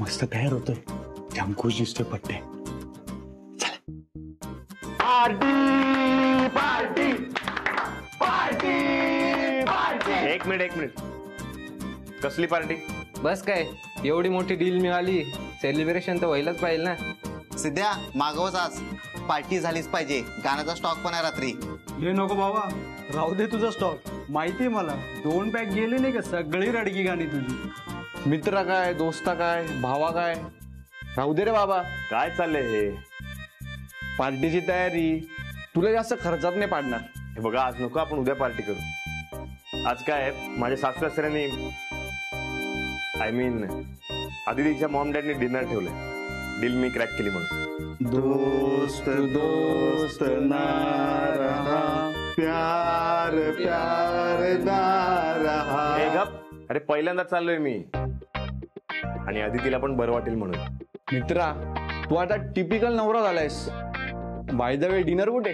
मस्त तयार होतोय, जाम खुश दिसतोय पट्टे. एक मिनिट, कसली पार्टी? बस काय, एवढी मोठी डील मिळाली, सेलिब्रेशन तर व्हायलाच पाहिजे ना. सिद्ध्या मागवच आज, पार्टी झालीच पाहिजे. गाण्याचा स्टॉक पण आहे रात्री. हे नको बाबा, राहू दे तुझा स्टॉक. माहितीये मला, 2 पॅक गेले नाही का सगळी रडकी गाणी तुझी. मित्रा काय, दोस्ता काय, भावा काय, राहू दे रे बाबा. काय चाललंय हे? पार्टीची तयारी तुला जास्त खर्चात नाही पाडणार. हे बघा, आज नको, आपण उद्या पार्टी करू. आज काय माझ्या सासू-सासऱ्यांनी, आय मीन आदितीच्या मॉम डॅडनी डिनर ठेवलंय. डील मी क्रॅक केली म्हणून. दोस्त दोस्त ना रहा, प्यार प्यार ना रहा. हे गप. अरे पहिल्यांदा चाललोय मी, आणि आदितीला पण बरं वाटेल म्हणून. मित्रा, तू आता टिपिकल नवरा झालायस. बाय द वे, डिनर कुठे?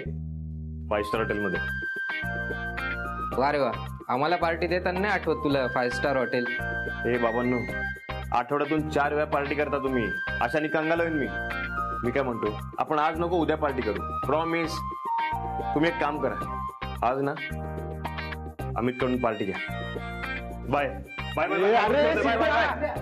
5 स्टार हॉटेलमध्ये. वा रे वा, आम्हाला पार्टी देताना नाही आठवत तुला 5 स्टार हॉटेल? हे बाबांनो, आठवड्यातून 4 वेळा पार्टी करता तुम्ही, अशाने कंगाल होईन मी. मी काय म्हणतो, आपण आज नको उद्या पार्टी करू, प्रॉमिस. तुम्ही एक काम करा, आज ना अमित कडून पार्टी घ्या. Bye bye bye bye bye.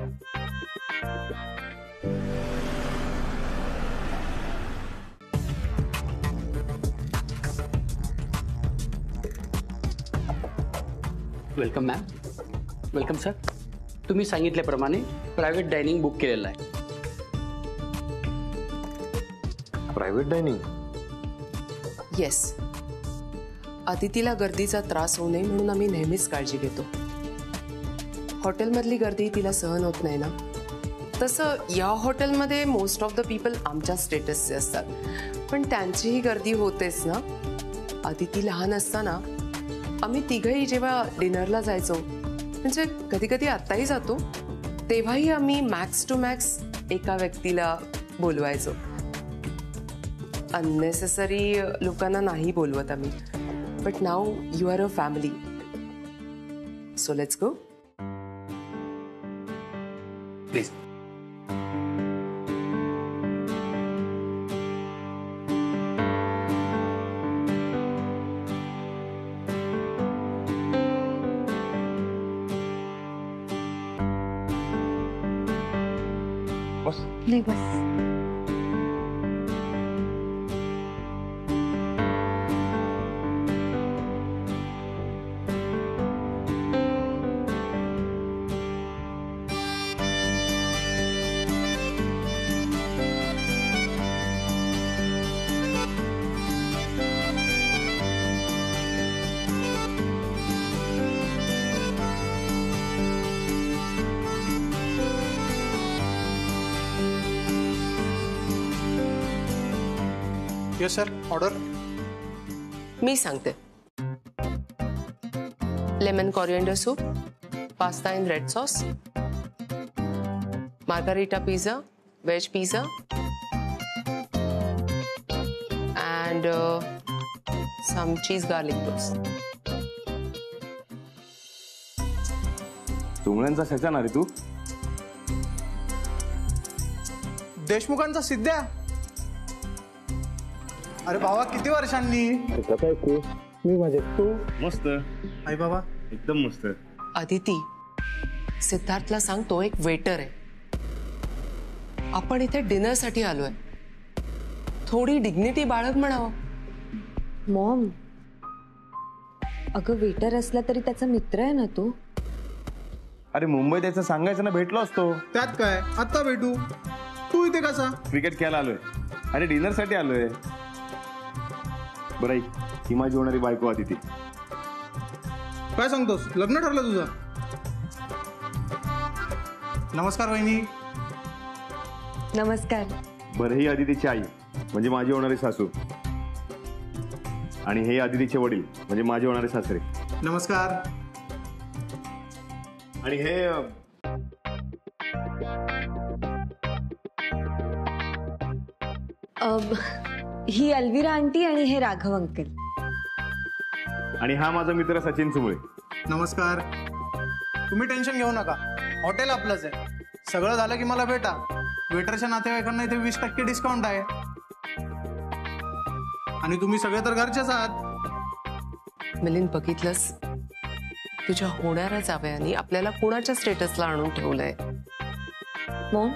Welcome ma'am. Welcome sir. तुम्ही सांगितल्याप्रमाणे प्रायव्हेट डायनिंग बुक केलेलं आहे. Private dining? येस. अतिथीला गर्दीचा त्रास होऊ नये म्हणून आम्ही नेहमीच काळजी घेतो. हॉटेलमधली गर्दी तिला सहन होत नाही ना. तसं या हॉटेलमध्ये मोस्ट ऑफ द पीपल आमच्या स्टेटसचे असतात, पण त्यांचीही गर्दी होतेच ना. अतिथी लहान असताना आम्ही तिघही जेव्हा डिनरला जायचो, म्हणजे कधी कधी आत्ताही जातो, तेव्हाही आम्ही मॅक्स टू मॅक्स एका व्यक्तीला बोलवायचो. अननेसेसरी लोकांना नाही बोलवत आम्ही. But now you are a family, so let's go. Please. नाही बस. Yes sir, order. मी सांगते. Lemon coriander soup, pasta in red sauce, margherita pizza, veg pizza, and some cheese garlic toast. तुमळ्यांचा सचा ना रे तू? देशमुखांचा सिद्ध्या. अरे भावा, किती वर्षांनी? कसा आहे तू? मी मजेत. तू? मस्त. आई बाबा एकदम मस्त. अदिती, सिद्धार्थला सांग तो एक वेटर आहे. आपण इथे डिनरसाठी आलोय, थोडी डिग्निटी बाळग म्हणावं. मॉम, अगं वेटर असला तरी त्याचा मित्र आहे ना तू. अरे मुंबईत याचं सांगायचं ना, भेटलो असतो. त्यात काय, आता भेटू. तू इथे कसा? क्रिकेट खेळायला आलोय. अरे डिनर साठी आलोय. बरं, ही माझी होणारी बायको अदिती. काय सांगतोस, लग्न ठरलं तुझं? नमस्कार वहिनी. नमस्कार. बरं, ही अदितीची आई म्हणजे माझी होणारी सासू, आणि हे अदितीचे वडील म्हणजे माझे होणारे सासरे. नमस्कार. आणि हे ही अल्विरा आंटी आणि हे राघव अंकल. आणि हा माझा मित्र सचिन सुमळे. नमस्कार. तुम्ही टेन्शन घेऊ नका, हॉटेल आपलंच आहे. सगळं झालं की मला भेटा. वेटरच्या नातेवाईकांना इथे 20% डिस्काउंट आहे. आणि तुम्ही सगळे तर घरचेच आहात. मिलिंद, बघितलंस, तुझ्या होणाऱ्या जावयानी आपल्याला कुणाच्या स्टेटसला आणून ठेवलंय. मॉम,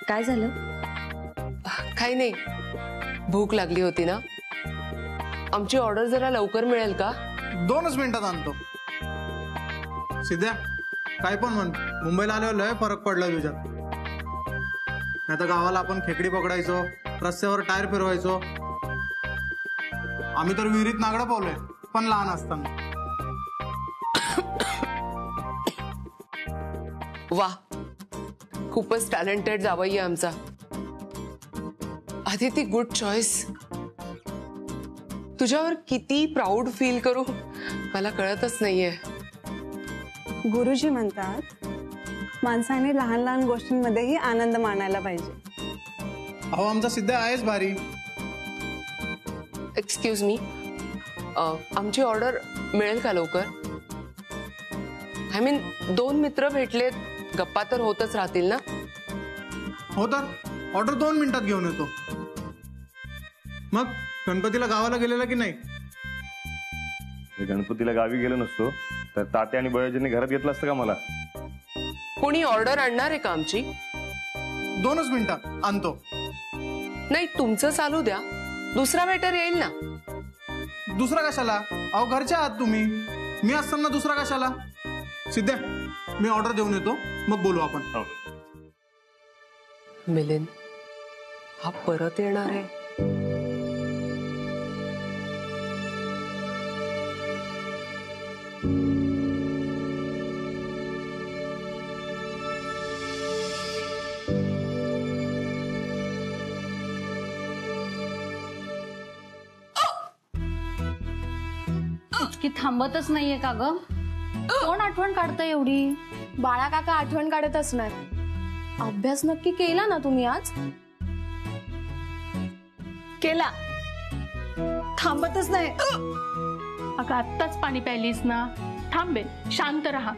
काय झालं? काही नाही, भूक लागली होती ना. आमची ऑर्डर जरा लवकर मिळेल का? 2च मिनिटात आणतो. सिद्ध्या, काय पण म्हण, मुंबईला आल्यावर लय फरक पडला तुझ्यात. नाही तर गावाला आपण खेकडी पकडायचो, रस्त्यावर टायर फिरवायचो. आम्ही तर विहिरीत नागडं पावलोय, पण लहान असताना. वा, खूपच टॅलेंटेड जावई आहे आमचा. Aditi, good choice. तुझ्यावर किती प्राऊड फील करू मला कळतच नाहीये. गुरुजी म्हणतात माणसाने लहान लहान गोष्टींमध्येही आनंद मानायला पाहिजे. अहो, आमचा सिद्ध्या आहेच भारी. एक्सक्यूज मी, आमची ऑर्डर मिळेल का लवकर? आय मीन, 2 मित्र भेटलेत, गप्पा तर होतच राहतील ना. हो तर ऑर्डर 2 मिनिटात घेऊन येतो. मग गणपतीला गावाला गेलेला की नाही? गणपतीला गावी गेलो नसतो तर तात्या आणि बळाजींनी घरात घेतलं असतं का मला? कोणी ऑर्डर आणणार आहे का आमची? 2च मिनिटात आणतो. नाही, तुमचं चालू द्या, दुसरा वेटर येईल ना. दुसरा कशाला? अहो, घरच्या आहात तुम्ही. मी असताना दुसरा कशाला? सिद्ध्या, मी ऑर्डर देऊन येतो, मग बोलू आपण. मिलिंद, हा परत येणार आहे. की थांबतच नाहीये का ग? कोण आठवण काढतंय एवढी? बाळा काका आठवण काढत असणार. अभ्यास नक्की केला ना तुम्ही आज? केला. थांबतच नाही. अगं, आत्ताच पाणी प्यायलीस ना. थांबे, शांत राहा.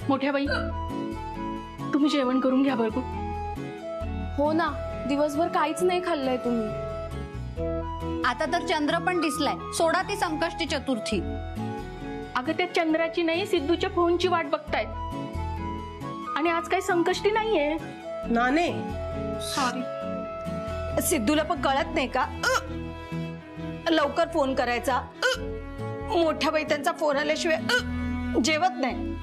मोठ्या बाई, तुम्ही जेवण करून घ्या बरं. हो ना, दिवसभर काहीच नाही खाल्लंय तुम्ही. आता तर चंद्र पण दिसलाय. सोडा ती संकष्टी चतुर्थी. अगं, त्या चंद्राची नाही, सिद्धूच्या फोनची वाट बघतायत. आणि आज काही संकष्टी नाहीये. नाने, सॉरी. सिद्धूला पण कळत नाही का? लवकर फोन करायचा. मोठ्या बाई त्यांचा फोन आल्याशिवाय जेवत नाही.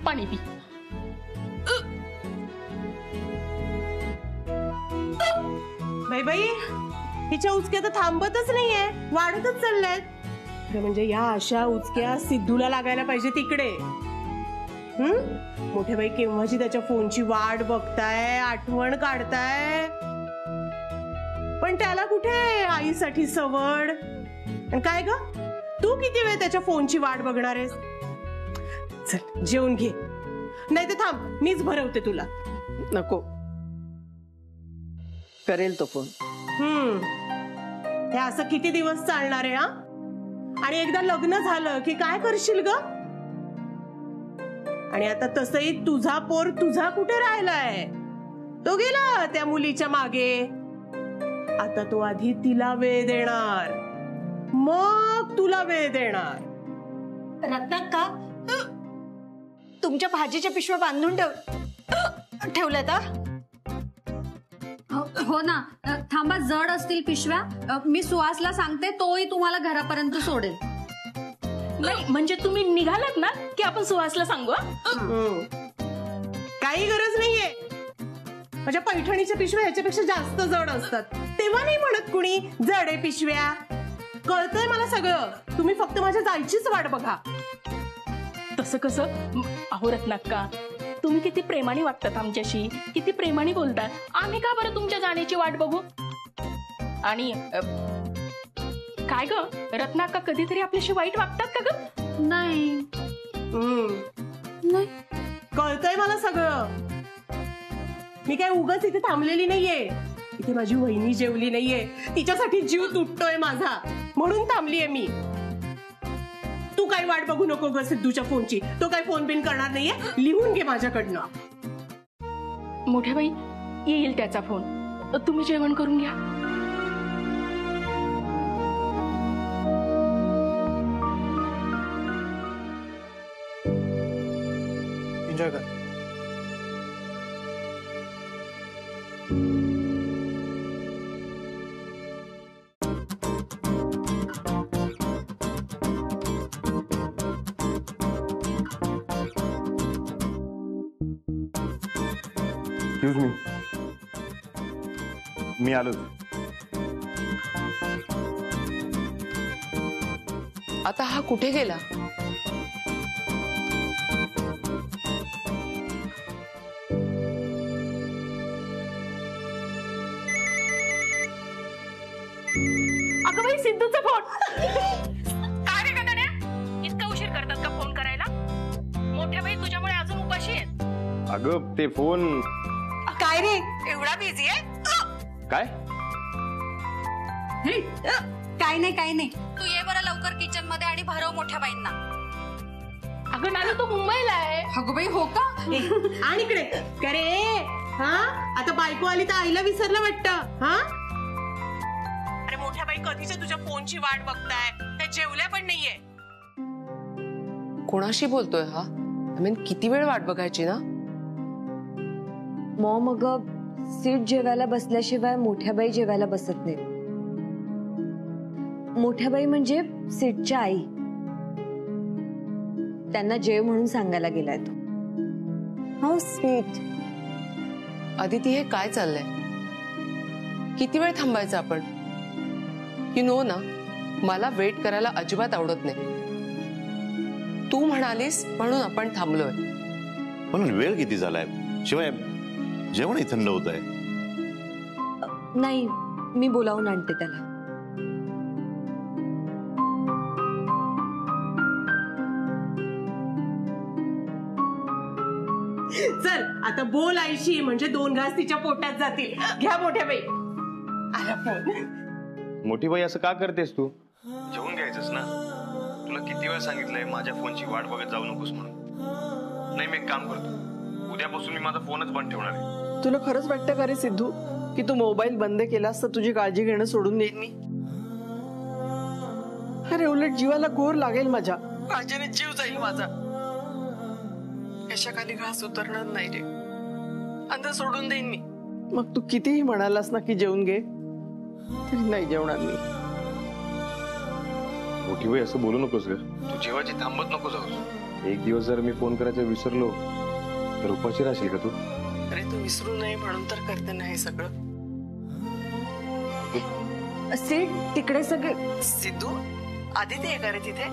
पाणी पी. बाई, हिच्या उचक्या तर थांबतच नाहीये, वाढतच चालल्यात. म्हणजे या अशा उचक्या सिद्धूला लागायला पाहिजे तिकडे. मोठ्या बाई केव्हाची त्याच्या फोनची वाट बघताय, आठवण काढताय. पण त्याला कुठे आईसाठी सवड. आणि काय ग, तू किती वेळ त्याच्या फोनची वाट बघणार आहेस? चल, जेवून घे. नाही तर थांब, मीच भरवते तुला. नको, करेल तो फोन. हे असं किती दिवस चालणार आहे? हा, आणि एकदा लग्न झालं की काय करशील ग? आणि आता तसही तुझा पोर तुझा कुठे राहिलाय? तो गेला त्या मुलीच्या मागे. आता तो आधी तिला वेळ देणार, मग तुला वेळ देणार. रत्नाक्का, तुमच्या भाजीच्या पिशव्या बांधून ठेवल्यात? हो ना, थांबा, जड असतील पिशव्या. मी सुहासला सांगते, तोही तुम्हाला घरापर्यंत सोडेल. नाही म्हणजे तुम्ही निघालात ना की आपण सुहासला सांगू. काही गरज नाहीये. माझ्या पैठणीच्या पिशव्या ह्याच्यापेक्षा जास्त जड असतात. तेव्हा नाही म्हणत कुणी जड आहे पिशव्या. कळतंय मला सगळं. तुम्ही फक्त माझ्या जायचीच वाट बघा. तसं कसं? अहो रत्नाक्का, तुम्ही किती प्रेमाने वागतात आमच्याशी, किती प्रेमाने बोलतात. आम्ही का बरं तुमच्या जाण्याची वाट बघू? आणि काय ग रत्नाक्का, कधीतरी आपल्याशी वाईट वागतात का ग? नाही. नाही, कळतंय मला सगळं. मी काय उगाच इथे थांबलेली नाहीये. इथे माझी वहिनी जेवली नाहीये, तिच्यासाठी जीव तुटतोय माझा, म्हणून थांबलीये मी. तू तू काही वाट बघू नको ग सिद्धूच्या फोनची. तो काही फोन बिन करणार नाहीये. लिहून घे माझ्याकडनं. मोठ्या बाई येईल त्याचा फोन. तुम्ही जेवण करून घ्या. एन्जॉय कर. एक्सक्यूज मी, मी आलो. आता हा कुठे गेला? अगं बाई सिद्धूचा फोन. काय रे गदाड्या, इतका उशीर करतात का फोन करायला? मोठ्या बाई तुझ्यामुळे अजून उपाशी आहेत. अगं ते फोन. काय रे एवढा बिझी आहे? काय काय नाही तू ये बरं लवकर किचन मध्ये आणि भरव मोठ्या बाईंना. अगं नाना तू मुंबईला आहे. अगं बाई हो का? आणि इकडे करे. हा आता बायको आली तर आईला विसरलं वाटतं. हा अरे मोठ्या बाई कधीच्या तुझ्या फोनची वाट बघताय. त्या जेवल्या पण नाहीये. कोणाशी बोलतोय हा? आय मीन किती वेळ वाट बघायची ना? मॉम अगं सीट जेवायला बसल्याशिवाय मोठ्याबाई जेवायला बसत नाही. मोठ्याबाई म्हणजे सीटच्या आई. त्यांना जेव म्हणून सांगायला गेलाय तो. How sweet. अदिती हे काय चाललंय? किती वेळ थांबायचं आपण? यू नो ना, मला वेट करायला अजिबात आवडत नाही. तू म्हणालीस म्हणून आपण थांबलोय. पण वेळ किती झालाय? शिवाय जेवणही थंड होत आहे. नाही मी बोलावून आणते त्याला. चल आता बोल आईशी, म्हणजे 2 घास तिच्या पोटात जातील. घ्या मोठ्या बाई. आला फोन. मोठी बाई असं का करतेस तू? जेवून घ्यायचंस ना. तुला किती वेळ सांगितलंय माझ्या फोनची वाट बघत जाऊ नकोस म्हणून. नाही मी एक काम करतो, उद्यापासून मी माझा फोनच बंद ठेवणार आहे. तुला खरंच वाटतं का रे सिद्धू की तू मोबाईल बंद केलास तर तुझी काळजी घेणं सोडून देईन मी? अरे उलट जीवाला गोर लागेल माझ्या. काळजीने जीव जाईल माझा. याच्या खाली घास उतरणार नाही रे. अंध सोडून देईन मी. मग तू कितीही म्हणालास ना की जेवून घे, तरी नाही जेवणार मी. मोठी बाई असं बोलू नकोस ग. तू जेवायची थांबत नको जाऊस. एक दिवस जर मी फोन करायचं विसरलो तर उपाशी राहशील का तू? अरे तू विसरू नये म्हणून तर करते ना हे सगळं. सीट तिकडे सगळे. सिद्धू आदिती आहे का रे तिथे?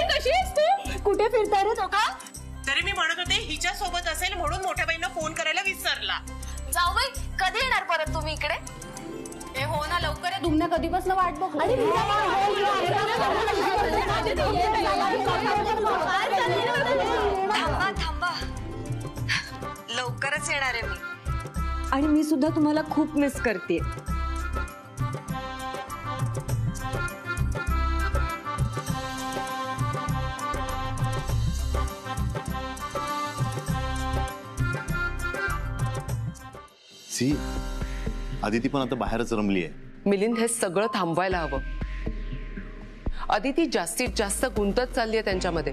कशी आहेस तू? कुठे फिरताय रे तो का? तरी मी म्हणत होते हिच्या सोबत असेल म्हणून मोठ्या बाईंना फोन करायला विसरला. जाऊ बाई कधी येणार परत तुम्ही इकडे? हे हो ना लवकर आहे. तुमने कधीपासून वाट बघ. थांबा लवकरच येणार आहे मी. आणि मी सुद्धा तुम्हाला खूप मिस करते. सी आदिती पण आता बाहेरच रमली आहे. मिलिंद हे सगळं थांबवायला हवं. अदिती जास्तीत जास्त गुंतत चालली आहे त्यांच्यामध्ये.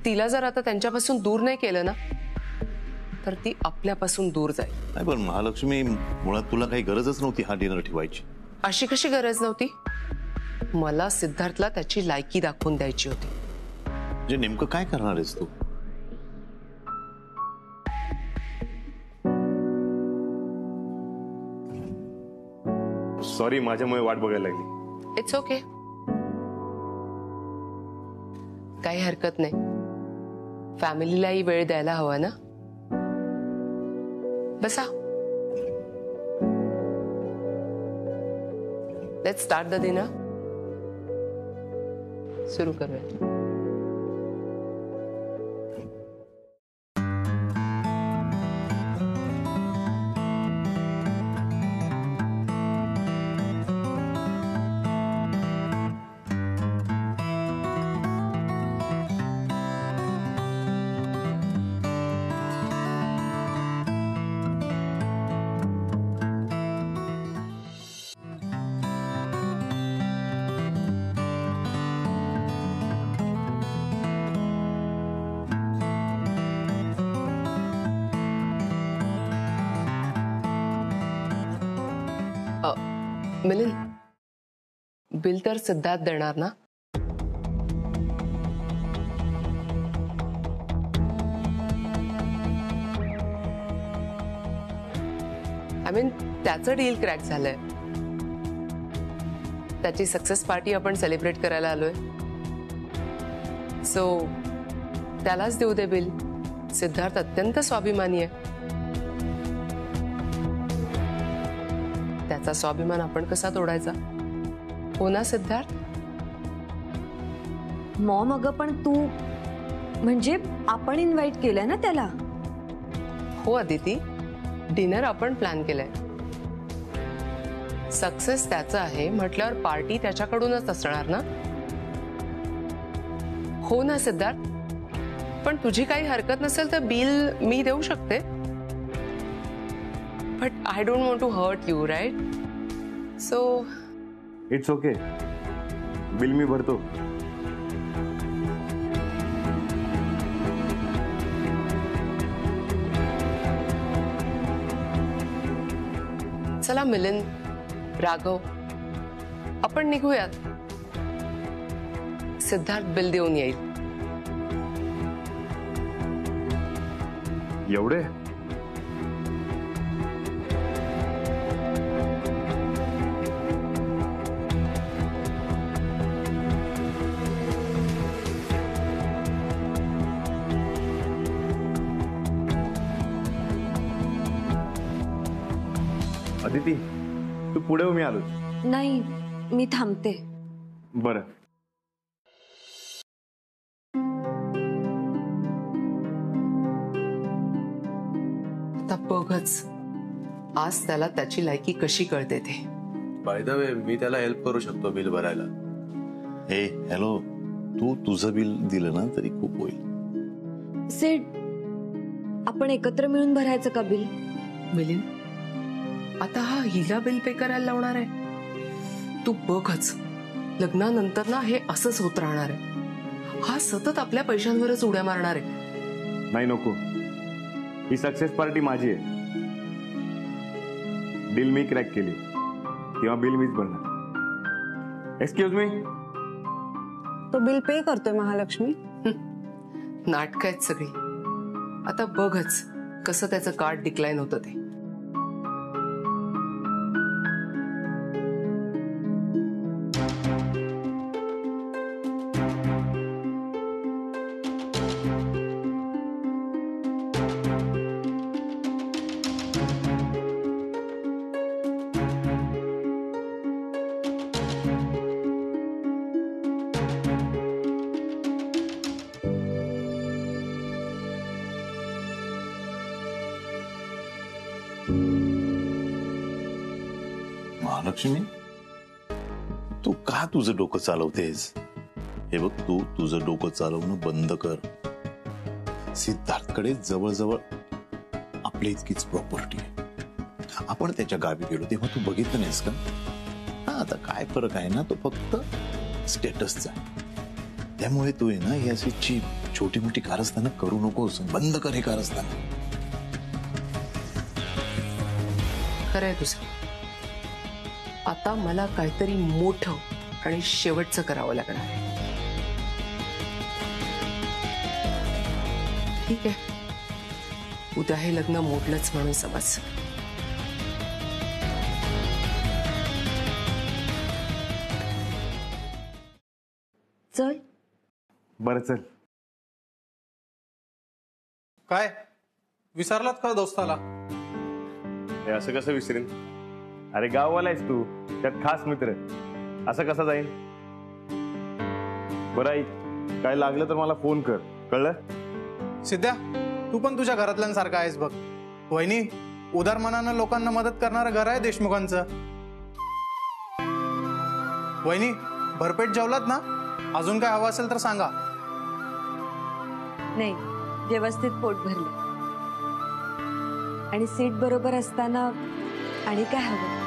तिला जर आता त्यांच्यापासून दूर नाही केलं ना तर ती आपल्यापासून दूर जाईल. नाही पण महालक्ष्मी, मुळात तुला काही गरजच नव्हती हा डिनर ठेवायची. अशी कशी गरज नव्हती? मला सिद्धार्थला त्याची लायकी दाखवून द्यायची होती. म्हणजे नेमकं काय करणार आहेस तू? सॉरी, माझ्यामुळे वाट बघायला लागली. इट्स ओके, काही हरकत नाही. फॅमिलीलाही वेळ द्यायला हवा ना. बसा. Let's start the dinner. सुरू करूया. मिलिंद बिल तर सिद्धार्थ देणार ना? आय मीन त्याचं डील क्रॅक झालंय. त्याची सक्सेस पार्टी आपण सेलिब्रेट करायला आलोय. सो त्यालाच देऊ दे बिल. सिद्धार्थ अत्यंत स्वाभिमानी आहे. त्याचा स्वाभिमान आपण कसा तोडायचा? हो ना सिद्धार्थ? मॉम अगं पण तू म्हणजे आपण इन्व्हाइट केलंय ना त्याला. हो अदिती, डिनर आपण प्लॅन केलंय. सक्सेस त्याचं आहे म्हटल्यावर पार्टी त्याच्याकडूनच असणार ना? हो ना सिद्धार्थ? पण तुझी काही हरकत नसेल तर बिल मी देऊ शकते. But I don't want to hurt you, right? So it's okay, bill मी भरतो. चला मिलिंद, राघव, आपण निघूयात. सिद्धार्थ बिल देऊन येईल. एवढे? अदिती, तू पुढे मी आलो. नाही, मी थांबते. बरं. आता बघच आज त्याला त्याची लायकी कशी कळते ते. बाय द वे, मी त्याला हेल्प करू शकतो बिल भरायला. हे हॅलो, तू तुझं बिल दिलं ना तरी खूप होईल. सेठ, आपण एकत्र मिळून भरायचं का बिल? मिलिंद, आता हा हिला बिल पे करायला लावणार आहे. तू बघच, लग्नानंतर ना हे असंच होत राहणार आहे. हा सतत आपल्या पैशांवरच उड्या मारणार आहे. नाही, नको. ही सक्सेस पार्टी माझी आहे. डील मी क्रॅक केली तेव्हा बिल मीच भरणार. Excuse me. तो बिल पे करतोय महालक्ष्मी. नाटक आहेत सगळी. आता बघच कसं त्याचं कार्ड डिक्लाइन होतं ते. महालक्ष्मी, तू का तुझं डोकं चालवतेस? हे बघ, तू तुझं डोकं चालवणं बंद कर. सिद्धार्थकडे जवळजवळ आपल्या इतकीच प्रॉपर्टी आहे. आपण त्याच्या गावी गेलो तेव्हा तू बघितलं नाहीस का? हा, आता काय फरक आहे ना, तो फक्त स्टेटसचा. त्यामुळे तू आहे ना ही अशी छोटी मोठी कारस्थानं करू नकोस. बंद कर हे कारस्थान. खरंय तुझं. आता मला काहीतरी मोठं आणि शेवटचं करावं लागणार आहे. ठीक आहे, उद्या हे लग्न मोडलंच म्हणून समज. चल. बरं, चल. काय विसरलात का दोस्ताला? हे असं कसं विसरेन? अरे गाववाला आहेस तू, त्यात खास मित्र. असं कसं जाईल? बरं ऐक, काय लागलं तर मला फोन कर, कळलं? सिद्ध्या, तू पण तुझ्या घरातल्यांसारखा आहेस बघ. वहिनी, उदार मनानं लोकांना मदत करणारं घर आहे देशमुखांचं. वहिनी, भरपेट जेवलात ना? अजून काय हवं असेल तर सांगा. नाही, व्यवस्थित पोट भरलं. आणि सीट बरोबर असताना आणि काय हवं?